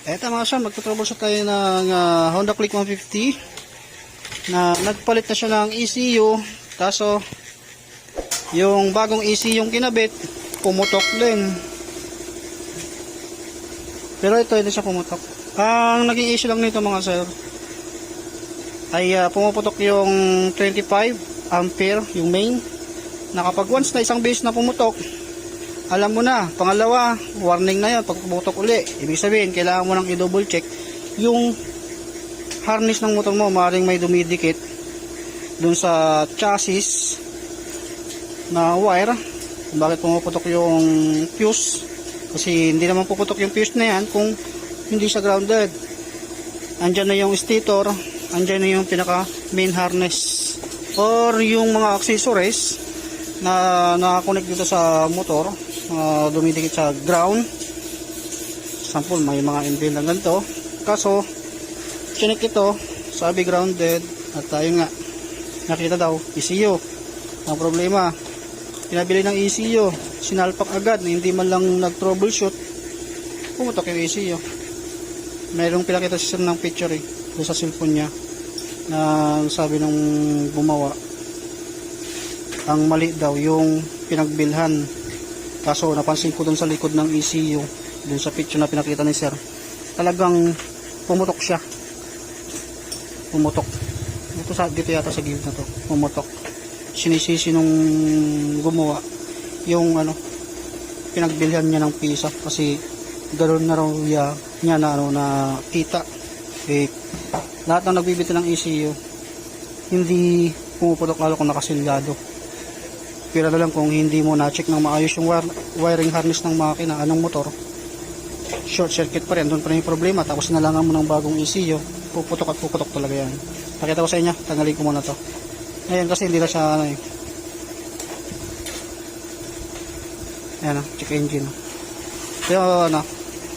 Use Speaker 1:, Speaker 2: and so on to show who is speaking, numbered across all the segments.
Speaker 1: Eto mga sir, magtutroboshoot tayo ng Honda Click 150 na nagpalit na siya ng ECU, kaso yung bagong ECU yung kinabit pumutok din, pero ito hindi siya pumutok. Ang naging issue lang nito mga sir ay pumuputok yung 25 ampere yung main, na kapag once na isang beses na pumutok, alam mo na, pangalawa warning na yun pag pumutok uli. Ibig sabihin kailangan mo nang i-double check yung harness ng motor mo, maaaring may dumidikit dun sa chassis na wire kung bakit pumuputok yung fuse, kasi hindi naman puputok yung fuse na yan kung hindi siya grounded. Andyan na yung stator, andyan na yung pinaka main harness or yung mga accessories na nakakonect dito sa motor, dumidikit sa ground. Sample, may mga inbil na ganito, kaso chinek ito, sabi grounded, at tayo nga nakita daw ECU. Ang problema, pinabili ng ECU, sinalpak agad na hindi man lang nag-troubleshoot, pumutok yung ECU. Mayroong pinakita siya ng picture doon sa cellphone niya, na sabi nung gumawa, ang mali daw yung pinagbilhan. Kaso napansin ko doon sa likod ng ECU, doon sa picture na pinakita ni sir, talagang pumutok siya. Pumutok dito yata sa gilid na to, pumutok. Sinisisi nung gumawa yung pinagbilhan niya ng pisa, kasi ganoon na raw niya na kita lahat ng nagbibiti ng ECU hindi pumuputok, lalo kung nakasilyado. Pero na lang kung hindi mo na-check ng maayos yung wiring harness ng makina, anong motor, short circuit pa rin, doon pa rin yung problema. Tapos nalangan mo ng bagong ECU, puputok at puputok talaga yan. Nakita ko sa inyo, tanggalin ko muna to ngayon kasi hindi na siya ayan, check engine. Pero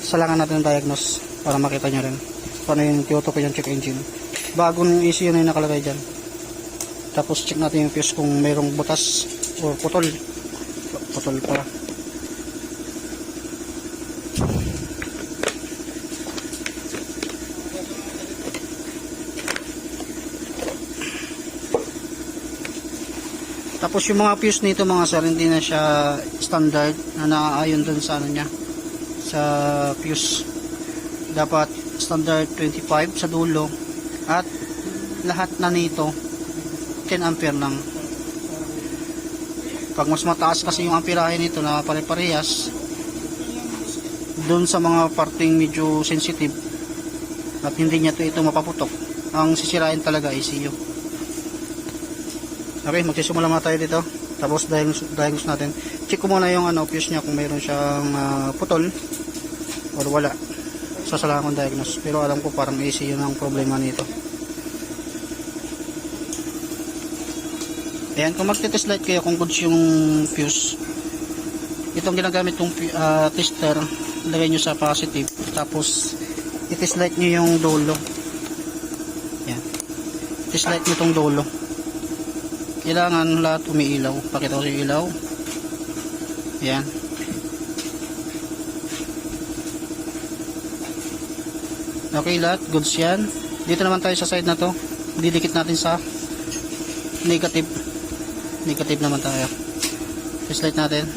Speaker 1: salangan natin ang diagnose para makita nyo rin paano yung Kyoto pa yung check engine. Bagong ECU na yung nakalagay dyan. Tapos check natin yung fuse kung mayroong butas o putol pala. Tapos yung mga fuse nito mga sir, hindi na siya standard na naaayon dun sa niya, sa fuse. Dapat standard 25 sa dulo, at lahat na nito 10 ampere lang. Pag mas mataas kasi yung amperahe nito na pare-parehas, dun sa mga parting medyo sensitive at hindi niya ito mapaputok, ang sisirain talaga ECU. Okay, magsisimula muna tayo dito. Tapos diagnose natin. Check ko muna yung fuse niya kung mayroon siyang putol or wala. Sasalangan kong diagnose. Pero alam ko parang ECU ng problema nito. Ayan, kung magte-test light kayo kung goods yung fuse, itong ginagamit kong tester, lagay nyo sa positive, tapos i-test light nyo yung dulo. Ayan, test light nyo itong dulo. Kailangan lahat umiilaw. Pakita ko sa ilaw. Ayan. Okay, lahat goods yan. Dito naman tayo sa side na to, didikit natin sa negative. Negative naman tayo. Test light natin.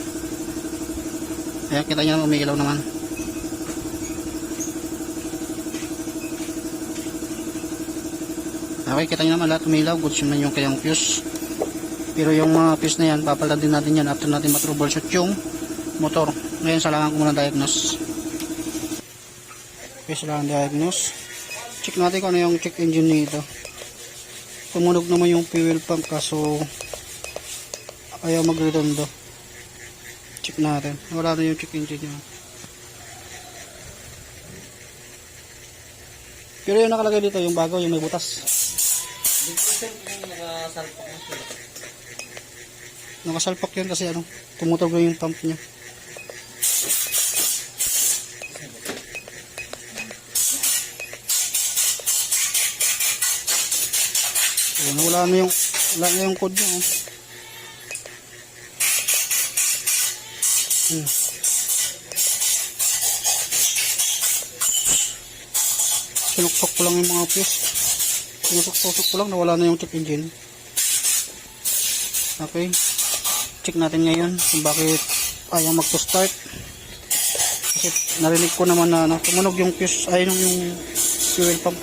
Speaker 1: Ayan, kita nyo naman umiilaw naman. Okay, kita nyo naman lahat umiilaw. Goods yun yung kayang fuse. Pero yung mga fuse na yan, papalitan din natin yan after natin matroubleshoot yung motor. Ngayon, salangan ko muna diagnose. Okay, salangan diagnose. Check natin kung ano yung check engine nito. Tumunog naman yung fuel pump, kaso ayaw magredondo. Check natin. Wala na yung check engine niya. Pero yung nakalagay dito, yung bago, yung may butas. Nakasalpak yun kasi tumutog yung pump niya. Wala na yung code niya. sinuksok ko lang yung mga fuse. Sinusok ko lang, nawala na yung check engine. Okay. Check natin ngayon kung bakit ayaw mag-start. Kasi narinig ko naman na tumunog yung fuse, ay yung fuel pump.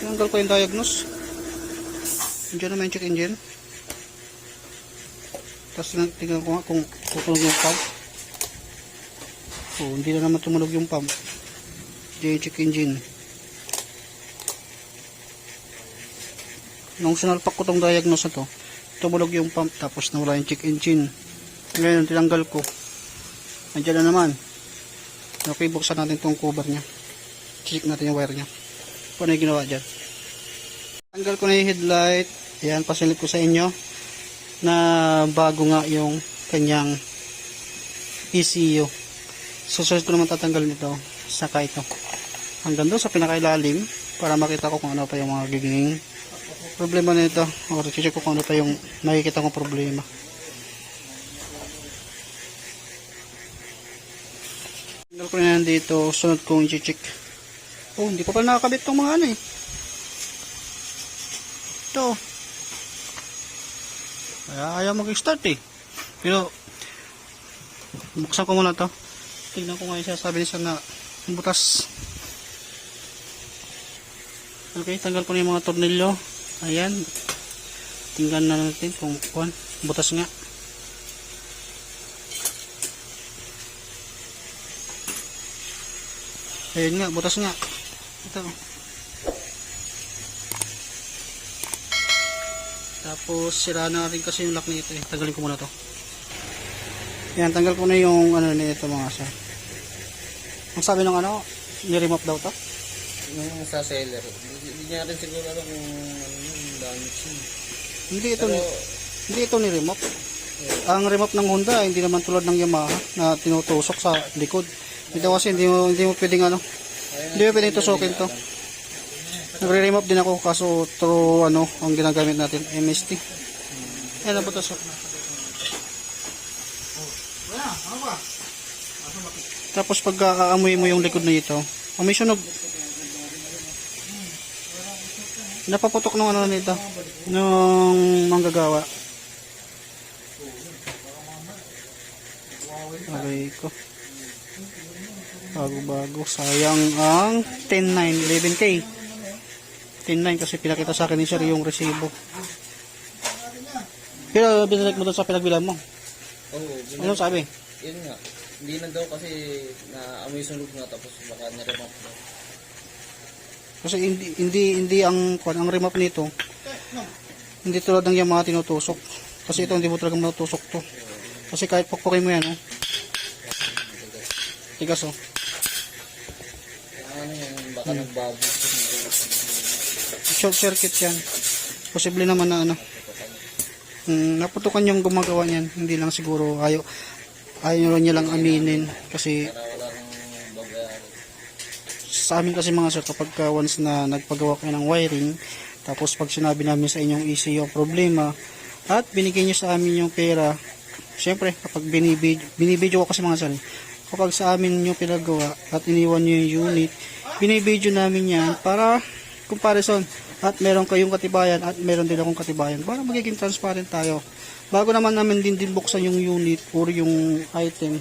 Speaker 1: Tinanggal ko yung diagnose. Diyan naman yung check engine. Tapos tingnan ko nga kung tutunog yung pump. Oh, hindi na naman tumunog yung pump. Diyan yung check engine. Nung sinalpak ko tong diagnose na to, tumunog yung pump tapos nawala yung check engine. Ngayon tinanggal ko. Nandiyan na naman. Okay, buksan natin tong cover nya. Check natin yung wire nya. Paano yung ginawa dyan? Tanggal ko na yung headlight. Ayan, pasilip ko sa inyo na bago nga yung kanyang ECU. Susunod ko naman tatanggal nito. Saka ito. Hanggang doon sa pinakailalim para makita ko kung ano pa yung mga giging problema nito. O check ko kung ano pa yung makikita kong problema. Tanggal ko na yan dito. Sunod kong i-check. Oh, hindi pa pala nakakabit tong mga ano eh. Ito. Ayaw mag-start eh. Pero buksan ko muna to. Tingnan ko nga yung sabi niya na butas. Okay, tanggal ko na yung mga tornilyo. Ayan. Tingnan na natin kung butas nga. Ayan nga, butas nga. Ito. Tapos sira na rin kasi yung lock nito eh. Tanggalin ko muna to. Yan, tanggal ko na yung ano nito mga sir. Ang sabi ng ano, ni-remove daw to?
Speaker 2: Yung sa seller. Hindi niya rin siguro alam kung yung damage yun.
Speaker 1: Hindi ito ni-remove. Ang remove ng Honda, hindi naman tulad ng Yamaha na tinutusok sa likod. Ito kasi hindi mo pwedeng ano. Hindi mo pwedeng tusukin to. Nagre-remove din ako kaso through ano ang ginagamit natin, MST. Yan ang butas. Tapos pag aamoy mo yung likod na ito, amoy sunog. Napaputok ng ano nito, nung manggagawa. Aray ko. Bago-bago. Sayang ang 10.9, 11K. 10.9 kasi pinakita sa akin ni sir yung resibo. Pero binalik mo doon sa pinagbilan mo.
Speaker 2: Oo.
Speaker 1: Anong sabi?
Speaker 2: Yun nga. Hindi na daw kasi na amoy sunog nga tapos baka na-remove daw.
Speaker 1: Kasi hindi ang remap nito. Hindi tulad ng Yamaha tinutusok. Kasi ito hindi mo talaga matutusok to. Kasi kahit pukpukin mo yan, oh. Tigas, oh.
Speaker 2: Ano yung baka nagbabo.
Speaker 1: Short circuit yan. Posible naman na ano. Naputukan yung gumagawa niyan. Hindi lang siguro ayaw niya lang aminin. Kasi
Speaker 2: Para wala nang babayaran.
Speaker 1: sa amin kasi mga sir, kapag once na nagpagawa kayo ng wiring, tapos pag sinabi namin sa inyong ECU problema, at binigay niyo sa amin yung pera, syempre kapag binibidyo ko kasi mga sir, kapag sa amin yung pinagawa at iniwan niyo yung unit, binibidyo namin yan para comparison at meron kayong katibayan at meron din akong katibayan para magiging transparent tayo. Bago naman namin din buksan yung unit or yung item,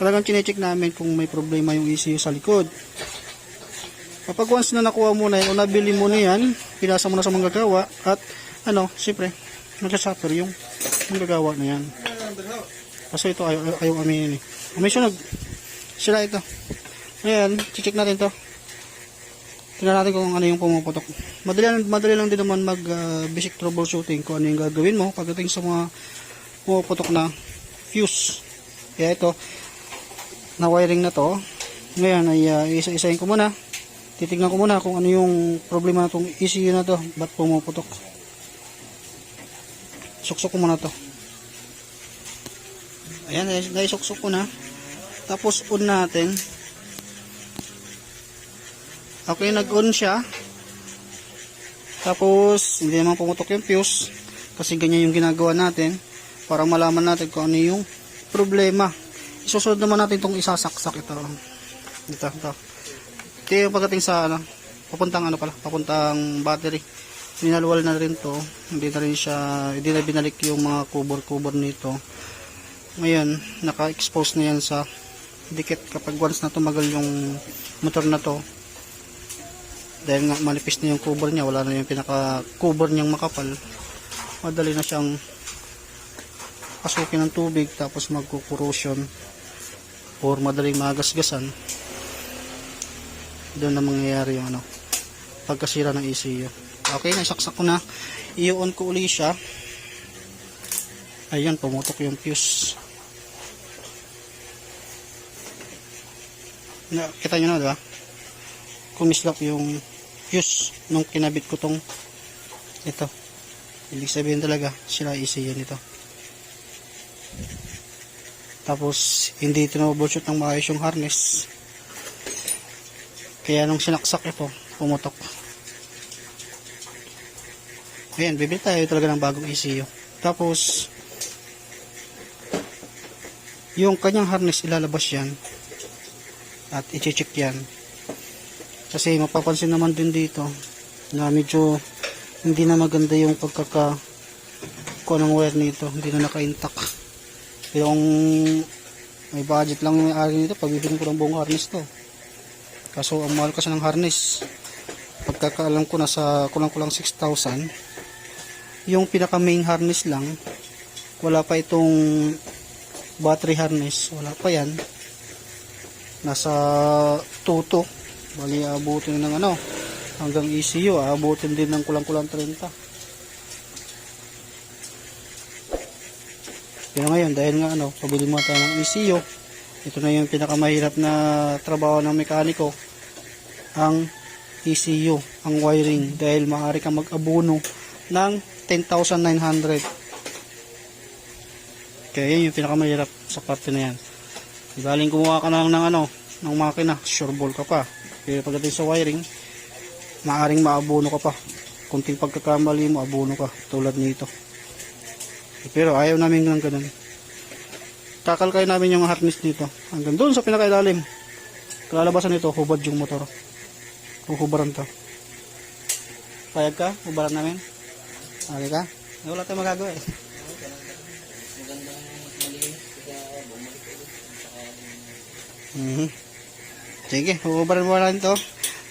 Speaker 1: talagang chinecheck namin kung may problema yung ECU sa likod. Kapag once na nakuha mo na yan o nabili mo na yan, pinasa mo na sa manggagawa at ano, siyempre magsasuffer yung manggagawa na yan. Kasi ito ayaw aminin eh. May sunog. Sila ito. Ayan, check natin to. Tingnan natin kung ano yung pumuputok. Madali lang din naman mag basic troubleshooting kung ano yung gagawin mo pagdating sa mga pumuputok na fuse. Kaya ito, na wiring na to. Ngayon ay isa-isahin ko muna. Titignan ko muna kung ano yung problema na itong ECU na to. Ba't pumuputok? Suksok ko muna to. Ayan, naisuksok ko na. Tapos on natin. Okay, nag-on siya. Tapos hindi naman pumutok yung fuse. Kasi ganyan yung ginagawa natin. Para malaman natin kung ano yung problema. Isusunod naman natin itong isasaksak ito. Ito. Ito yung pagdating sa ano, papuntang battery. Minalwal na rin to. Hindi na binalik yung mga cover nito. Ngayon, naka-expose na yan sa dikit kapag once na tumagal yung motor na to. Dahil nga manipis na yung cover niya, wala na yung pinaka-cover niyang makapal. Madali na siyang pasukin ng tubig tapos magkukorrosion or madaling magasgasan. Doon na mangyayari yung ano, pagkasira ng ECU. Okay, nasaksak ko na. I-on ko uli siya. Ayan, pumutok yung fuse. Kita nyo na, diba? Kumislap yung fuse nung kinabit ko tong ito. Ibig sabihin talaga, sila ECU nito. Tapos, hindi tinubulshoot ng maayos yung harness. Kaya nung sinaksak ito, pumutok. Ayan, bibili tayo talaga ng bagong ECU. Tapos, yung kanyang harness ilalabas yan at i-check yan. Kasi mapapansin naman din dito na medyo hindi na maganda yung pagkakakuha ng wire nito. Hindi na naka-intact. Pero kung may budget lang yung may-ari nito, pagbibiling ko ng buong harness to. Kaso ang mahal kasi ng harness, pagkakaalam ko nasa kulang-kulang 6,000. Yung pinaka main harness lang, wala pa itong battery harness, wala pa yan. Nasa 2 bali abutin ng ano hanggang ECU, abutin din ng kulang-kulang 30. Pero ngayon dahil nga ano, pabili mo tayo ng ECU, ito na yung pinakamahirap na trabaho ng mekaniko, ang ECU, ang wiring, dahil maaari kang mag-abono ng 10,900. Kaya yun yung pinakamahirap sa parte na yan. Ibaling kumuha ka na lang ng ano, ng makina, sure ball ka pa. Pero pagdating sa wiring, maaring maabono ka pa. Kunting pagkakamali mo, abono ka. Tulad nito. Pero ayaw namin ng ganun. Kakalkay namin yung harness dito. Hanggang doon sa pinakailalim. Kalalabasan nito, hubad yung motor. Huhubaran to. Payag ka? Hubaran namin? Okay ka? Wala tayong magagawa eh. Sige, huhubaran mo lang ito.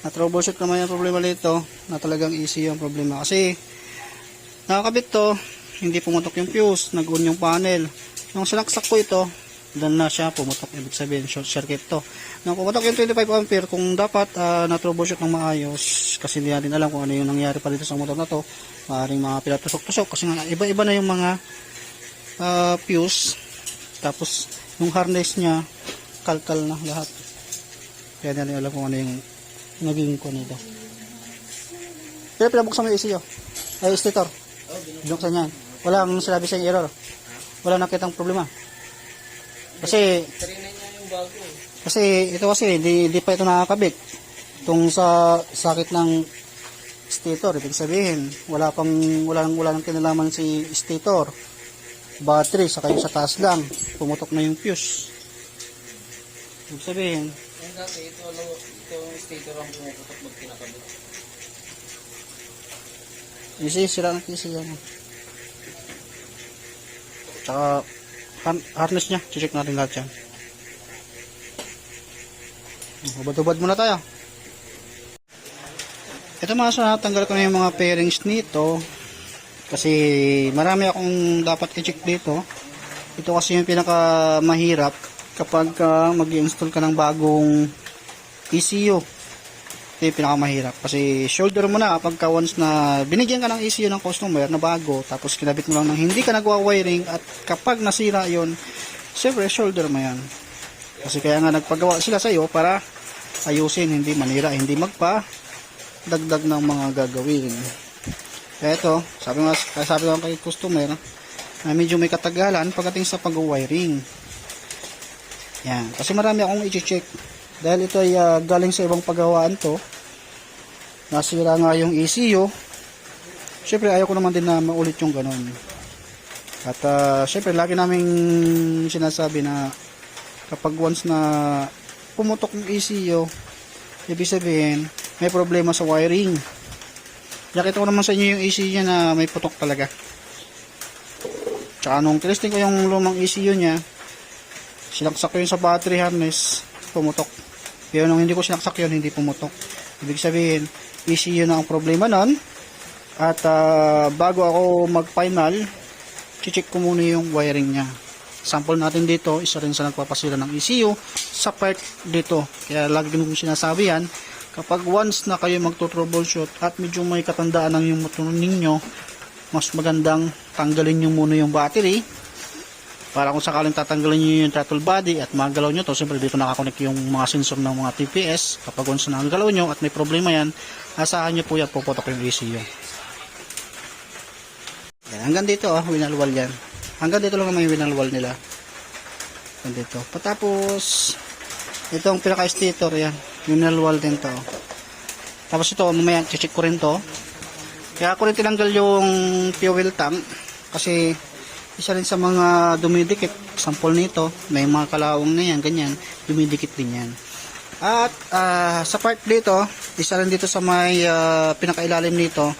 Speaker 1: Na-troubleshoot naman yung problema nito na talagang easy yung problema. Kasi nakakabit to, hindi pumutok yung fuse, nag-on yung panel. Nung sinaksak ko ito, doon na siya pumutok. Ibig sabihin, short circuit to. Nung pumutok yung 25 ampere, kung dapat na-troubleshoot ng maayos, kasi hindi natin alam kung ano yung nangyari pa dito sa motor na to, maaaring mga pinatusok-tusok. Kasi nga, iba-iba na yung mga fuse. Tapos, yung harness niya, kalkal na lahat. Kaya hindi natin alam kung ano yung naging ko nito. Pero pinabuksan mo yung ECU. Ay, stator. Binuksan yan. Walang sinabi sa error. Wala nakitang problema. Kasi ito kasi hindi pa ito nakakabit. Itong sa sakit ng stator, ibig sabihin, wala nang kinalaman si stator. Battery saka yung sa taas lang, pumutok na yung fuse. Ibig sabihin,
Speaker 2: yung dati ito stator ang pumuputok pag kinakabit.
Speaker 1: sira ng PC yan. Tsaka harness nya, check natin lahat yan. Hubad-hubad muna tayo. Ito mga sa natanggal ko na yung mga pairings nito kasi marami akong dapat i-check dito. Ito kasi yung pinaka mahirap kapag mag-i-install ka ng bagong ECU. Ito yung pinaka mahirap kasi shoulder mo na kapag once na binigyan ka ng ECU ng customer na bago tapos kinabit mo lang ng hindi ka nagwa-wiring at kapag nasira yon, siyempre shoulder mo yan. Kasi kaya nga nagpagawa sila sa iyo para ayusin, hindi manira, hindi magpa dagdag ng mga gagawin. Kaya ito, sabi ko kay customer na medyo may katagalan pagdating sa pag-wiring. Yan, kasi marami akong i-check dahil ito ay galing sa ibang paggawaan to. Nasira nga yung ECU. Syempre ayaw ko naman din na maulit yung ganun. At syempre lagi naming sinasabi na kapag once na pumutok yung ECU, Ibig sabihin, may problema sa wiring. Nakita ko naman sa inyo yung ECU niya na may putok talaga. Tsaka nung testing ko yung lumang ECU niya, sinaksak ko yun sa battery harness, pumutok. Pero nung hindi ko sinaksak yun, hindi pumutok. Ibig sabihin, ECU na ang problema nun. At bago ako mag-final, check ko muna yung wiring niya. Sample natin dito, isa rin sa nagpapasira ng ECU sa part dito. Kaya lagi kong sinasabi yan, kapag once na kayo magto-troubleshoot at medyo may katandaan ng yung motor ninyo, mas magandang tanggalin nyo muna yung battery para kung sakaling tatanggalin nyo yung throttle body at magalaw nyo to. Siyempre dito nakakonect yung mga sensor ng mga TPS. Kapag once na nagalaw nyo at may problema yan, asahan nyo po yan, puputok yung ECU. Yan, hanggang dito winalwal yan. Hanggang dito lang naman yung winalwal nila. Hanggang dito. Patapos, itong pinaka-stator yan. Winalwal din to. Tapos ito, mamaya, check ko rin to. Kaya ako rin tinanggal yung fuel tank. Kasi, isa rin sa mga dumidikit. Sample nito, may mga kalawang na yan, ganyan. Dumidikit din yan. At, sa part dito, isa rin dito sa may pinakailalim nito,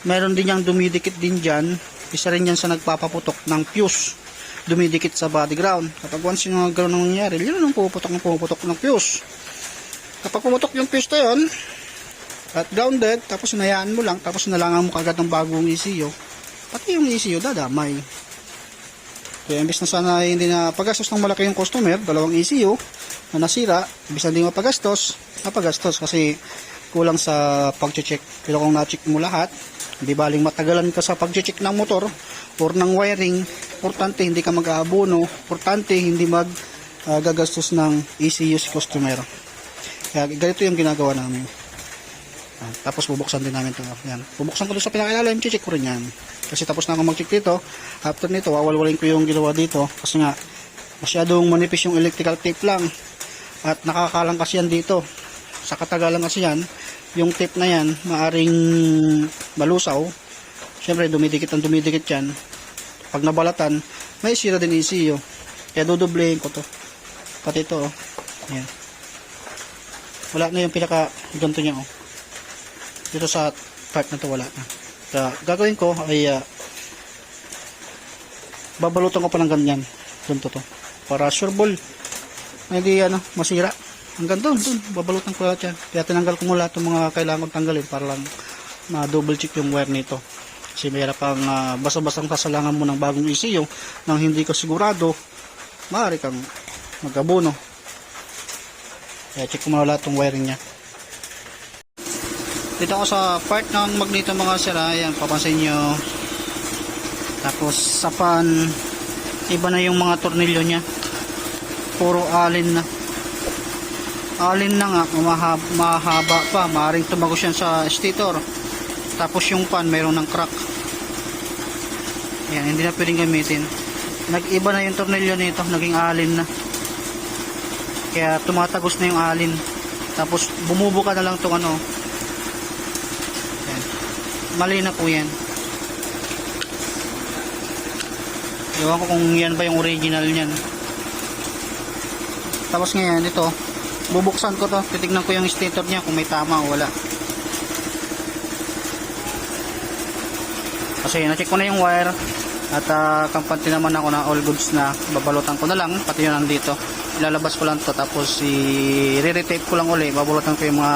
Speaker 1: meron din yung dumidikit din dyan. Isa rin yan sa nagpapaputok ng fuse. Dumidikit sa body ground. Kapag once yung gano'n nangyayari, yun ang puputok ng fuse. Kapag pumutok yung fuse na yun, at grounded, tapos hinayaan mo lang, tapos nalangan mo kagad ng bagong ECU, pati yung ECU dadamay. Kaya imbis na sana hindi na pagastos ng malaki yung customer, dalawang ECU na nasira, imbis na hindi mapagastos, napagastos kasi kulang sa pag-check. Pero kung na-check mo lahat, hindi baling matagalan ka sa pag-check ng motor or ng wiring, importante hindi ka mag-aabono, importante hindi gagastos ng ECU si customer. Kaya ganito yung ginagawa namin. Tapos bubuksan din namin ito. Yan. Bubuksan ko ito sa pinakailalim, check ko rin yan. Kasi tapos na ako mag-check dito, after nito, wawalwalin ko yung ginawa dito. Kasi nga, masyadong manipis yung electrical tape lang. At nakakalang kasi yan dito. Sa katagalan kasi yan, yung tape na yan, maaring malusaw. Siyempre, dumidikit yan. Pag nabalatan, may sira din ECU. Kaya dudublehin ko to. Pati ito, oh. Yan. Wala na yung pinaka ganito niya, oh. Dito sa part na to wala na. Kaya gagawin ko ay babalutan ko pa ng ganyan. Ganito to. Para sure ball. Hindi masira. Hanggang doon, babalutan ko lahat yan. Kaya tinanggal ko mula itong mga kailangan kong tanggalin para lang ma-double check yung wire nito. Kasi mayroon pang basa-basang kasalangan mo ng bagong ECU nang hindi ka sigurado, maaari kang mag-abono. Kaya check ko muna lahat itong wiring niya. Dito ako sa part ng magneto mga sira. Ayan, papansin nyo. Tapos sa pan, iba na yung mga tornilyo niya. Puro alin na. Alin na nga, mahaba pa, maaaring tumagos yan sa stator. Tapos yung pan mayroon ng crack. Ayan, hindi na pwedeng gamitin. Nag-iba na yung tornilyo nito, naging alin na. Kaya tumatagos na yung alin. Tapos bumubuka na lang itong Ayan. Mali na po yan. Ewan ko kung yan ba yung original niyan. Tapos ngayon ito, bubuksan ko to, titignan ko yung stator niya kung may tama o wala. Kasi na-check ko na yung wire at kampante naman ako na all goods na. Babalutan ko na lang, pati yun nandito. Ilalabas ko lang to, tapos i-retape ko lang ulit. Babalutan ko yung mga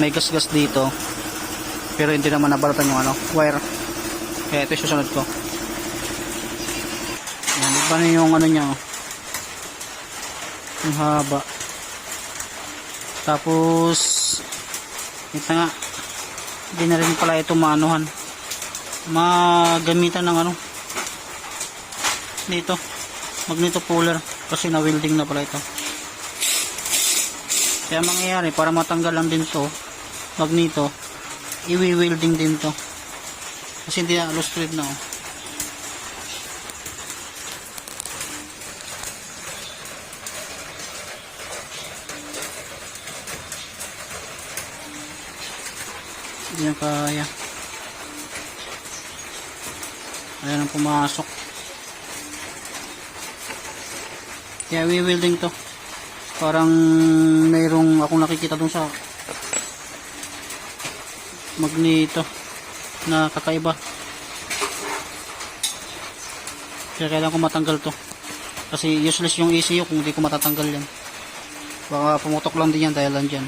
Speaker 1: may gas-gas dito. Pero hindi naman nabalutan yung wire. Kaya ito yung susunod ko. Yan, iba na yung niya, oh. Yung haba. Tapos ito nga, hindi na rin pala ito maanuhan, magamitan ng dito, magneto puller, kasi na welding na pala ito. Kaya mangyayari, para matanggal lang din to magneto, i-welding din to kasi hindi na loose thread na, oh. Hindi na kaya. Ayan ang pumasok. Kaya welding to Parang mayroong akong nakikita dun sa magneto na kakaiba. Kaya kailangan ko matanggal to. Kasi useless yung ECU kung hindi ko matatanggal yan. Baka pumutok lang din yan dahil lang dyan.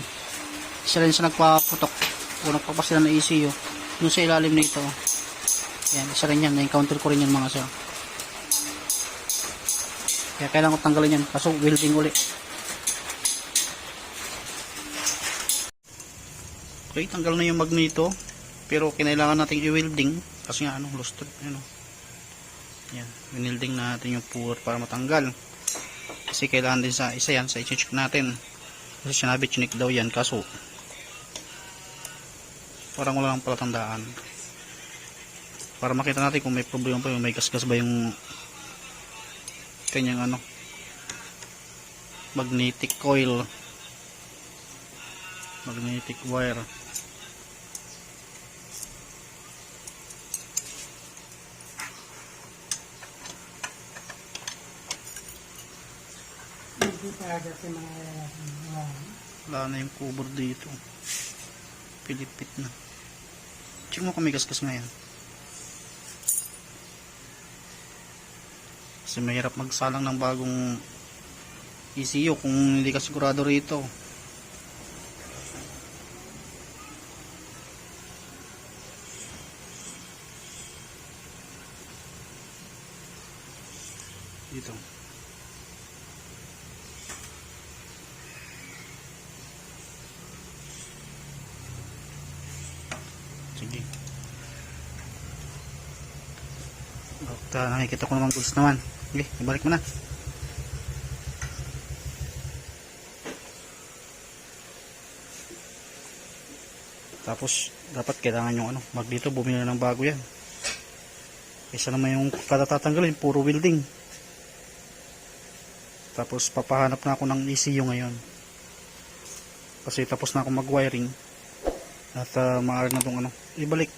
Speaker 1: Isa rin sa nagpaputok o nagpapasila ng ECU. Dun sa ilalim nito. Yan, isa rin yan. Na-encounter ko rin yan mga sir. Kaya kailangan ko tanggalin yan. Kaso welding uli. Okay, tanggal na yung magneto. Pero kinailangan natin i-welding. Kasi nga lustot. Yan, winilding natin yung puwer para matanggal. Kasi kailangan din sa isa yan, sa i-check natin. Kasi sinabi chinik daw yan, kaso parang wala lang pala tandaan. Para makita natin kung may problema pa yung may gasgas ba yung kanyang magnetic coil, magnetic wire. Wala na yung cover dito. Pilipit na. Check mo kung may gasgas ngayon. Kasi mahirap magsalang ng bagong ECU kung hindi ka sigurado rito. Dito. Sige. Basta nakikita ko naman goods naman. Sige, ibalik mo na. Tapos dapat kailangan yung mag dito bumili ng bago yan. Kaysa naman yung kada tatanggalin puro welding. Tapos papahanap na ako ng ECU ngayon. Kasi tapos na ako mag wiring. At maaari na itong ibalik.